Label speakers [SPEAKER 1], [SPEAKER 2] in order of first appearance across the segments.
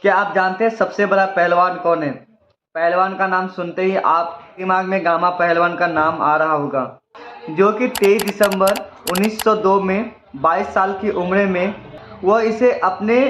[SPEAKER 1] क्या आप जानते हैं सबसे बड़ा पहलवान कौन है? पहलवान का नाम सुनते ही आप दिमाग में गामा पहलवान का नाम आ रहा होगा, जो कि 23 दिसंबर 1902 में 22 साल की उम्र में वह इसे अपने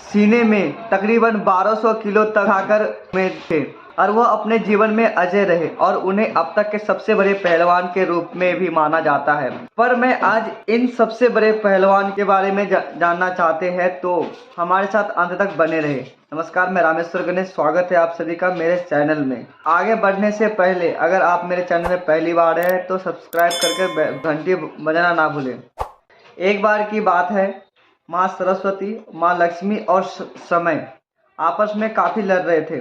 [SPEAKER 1] सीने में तकरीबन 1200 किलो तक उठाकर में थे और वह अपने जीवन में अजय रहे और उन्हें अब तक के सबसे बड़े पहलवान के रूप में भी माना जाता है। पर मैं आज इन सबसे बड़े पहलवान के बारे में जानना चाहते हैं, तो हमारे साथ अंत तक बने रहे। नमस्कार, मैं रामेश्वर गणेश, स्वागत है आप सभी का मेरे चैनल में। आगे बढ़ने से पहले अगर आप मेरे चैनल में पहली बार हैं तो सब्सक्राइब करके घंटी बजाना ना भूलें। एक बार की बात है, माँ सरस्वती, माँ लक्ष्मी और समय आपस में काफ़ी लड़ रहे थे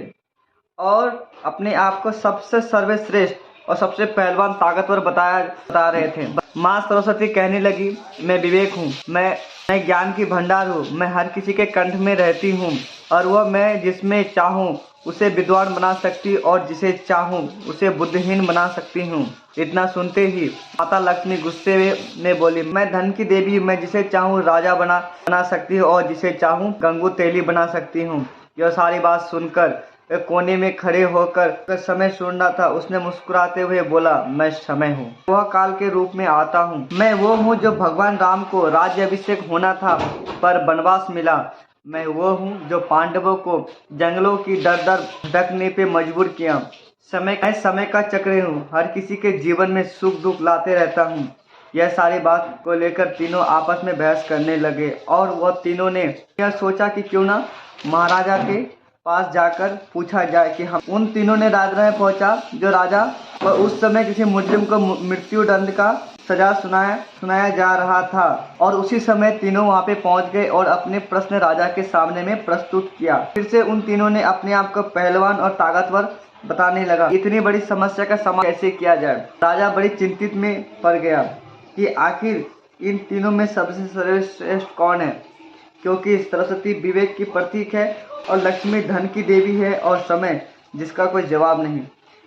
[SPEAKER 1] और अपने आप को सबसे सर्वश्रेष्ठ और सबसे पहलवान ताकतवर बता रहे थे। माँ सरस्वती कहने लगी, मैं विवेक हूँ, मैं ज्ञान की भंडार हूँ, मैं हर किसी के कंठ में रहती हूँ और वह मैं जिसमें चाहूँ उसे विद्वान बना सकती और जिसे चाहूँ उसे बुद्धिहीन बना सकती हूँ। इतना सुनते ही माता लक्ष्मी गुस्से में बोली, मैं धन की देवी, मैं जिसे चाहूँ राजा बना सकती हूँ और जिसे चाहूँ गंगू तेली बना सकती हूँ। यह सारी बात सुनकर कोने में खड़े होकर समय सुन रहा था। उसने मुस्कुराते हुए बोला, मैं समय हूँ, वह काल के रूप में आता हूँ। मैं वो हूँ जो भगवान राम को राज्याभिषेक होना था पर वनवास मिला। मैं वो हूँ जो पांडवों को जंगलों की दर दर भटकने पे मजबूर किया। समय का चक्र हूँ, हर किसी के जीवन में सुख दुख लाते रहता हूँ। यह सारी बात को लेकर तीनों आपस में बहस करने लगे और वह तीनों ने यह सोचा कि क्यों ना महाराजा के पास जाकर पूछा जाए कि हम उन तीनों ने राजगृह पहुंचा जो राजा और उस समय किसी मुजरिम को मृत्यु दंड का सजा सुनाया जा रहा था। और उसी समय तीनों वहां पे पहुंच गए और अपने प्रश्न राजा के सामने में प्रस्तुत किया। फिर से उन तीनों ने अपने आप को पहलवान और ताकतवर बताने लगा। इतनी बड़ी समस्या का समाधान कैसे किया जाए? राजा बड़ी चिंतित में पड़ गया कि आखिर इन तीनों में सबसे सर्वश्रेष्ठ कौन है, क्योंकि सरस्वती विवेक की प्रतीक है और लक्ष्मी धन की देवी है और समय जिसका कोई जवाब नहीं।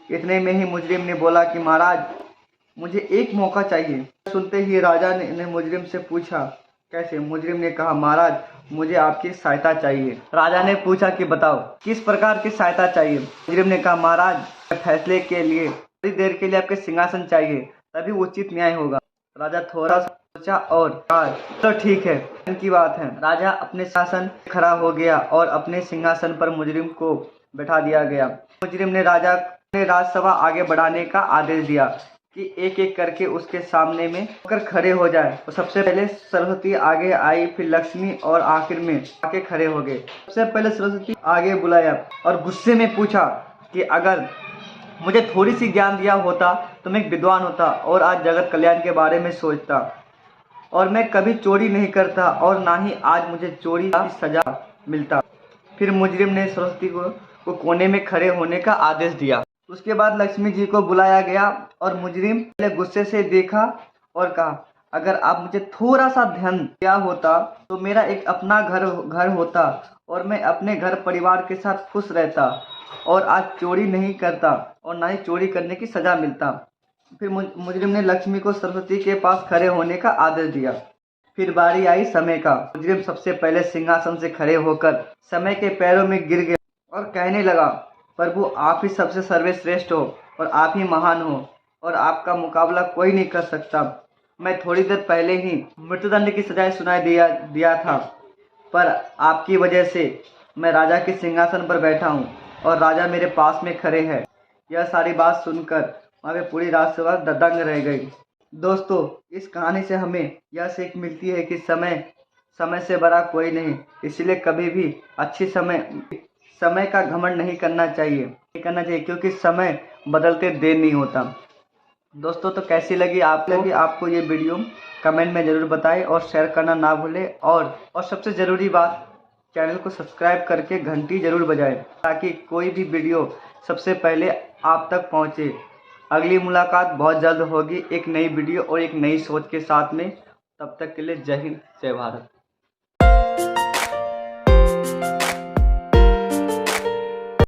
[SPEAKER 1] इतने में ही मुजरिम ने बोला कि महाराज, मुझे एक मौका चाहिए। सुनते ही राजा ने मुजरिम से पूछा, कैसे? मुजरिम ने कहा, महाराज, मुझे आपकी सहायता चाहिए। राजा ने पूछा कि बताओ, किस प्रकार की सहायता चाहिए? मुजरिम ने कहा, महाराज, फैसले के लिए थोड़ी देर के लिए आपके सिंहासन चाहिए, तभी उचित न्याय होगा। राजा थोड़ा सोचा और कहा, तो ठीक है, की बात है। राजा अपने सिंहासन खड़ा हो गया और अपने सिंहासन पर मुजरिम को बैठा दिया गया। मुजरिम ने राजा ने राजसभा आगे बढ़ाने का आदेश दिया कि एक एक करके उसके सामने में होकर खड़े हो जाए। तो सबसे पहले सरस्वती आगे आई, फिर लक्ष्मी और आखिर में आके खड़े हो गए। सबसे पहले सरस्वती आगे बुलाया और गुस्से में पूछा कि अगर मुझे थोड़ी सी ज्ञान दिया होता तो मैं एक विद्वान होता और आज जगत कल्याण के बारे में सोचता और मैं कभी चोरी नहीं करता और ना ही आज मुझे चोरी की सजा मिलता। फिर मुजरिम ने सरस्वती को कोने में खड़े होने का आदेश दिया। उसके बाद लक्ष्मी जी को बुलाया गया और मुजरिम पहले गुस्से से देखा और कहा, अगर आप मुझे थोड़ा सा ध्यान दिया होता तो मेरा एक अपना घर होता और मैं अपने घर परिवार के साथ खुश रहता और आज चोरी नहीं करता और ना ही चोरी करने की सजा मिलता। फिर मुजरिम ने लक्ष्मी को सरस्वती के पास खड़े होने का आदेश दिया। फिर बारी आई समय का। मुजरिम सबसे पहले सिंहासन से खड़े होकर समय के पैरों में गिर गया और कहने लगा, प्रभु, आप ही सबसे सर्वश्रेष्ठ हो और आप ही महान हो और आपका मुकाबला कोई नहीं कर सकता। मैं थोड़ी देर पहले ही मृत्युदंड की सजा सुनाई दिया था, पर आपकी वजह से मैं राजा के सिंहासन पर बैठा हूँ और राजा मेरे पास में खड़े हैं। यह सारी बात सुनकर वहाँ पे पूरी राजसभा दंग रह गई। दोस्तों, इस कहानी से हमें यह सीख मिलती है कि समय से बड़ा कोई नहीं, इसलिए कभी भी अच्छी समय का घमंड नहीं करना चाहिए क्योंकि समय बदलते देर नहीं होता। दोस्तों, तो कैसी लगी आपको ये वीडियो कमेंट में ज़रूर बताएं और शेयर करना ना भूलें और सबसे ज़रूरी बात, चैनल को सब्सक्राइब करके घंटी ज़रूर बजाएं ताकि कोई भी वीडियो सबसे पहले आप तक पहुंचे। अगली मुलाकात बहुत जल्द होगी एक नई वीडियो और एक नई सोच के साथ में। तब तक के लिए जय हिंद, जय भारत।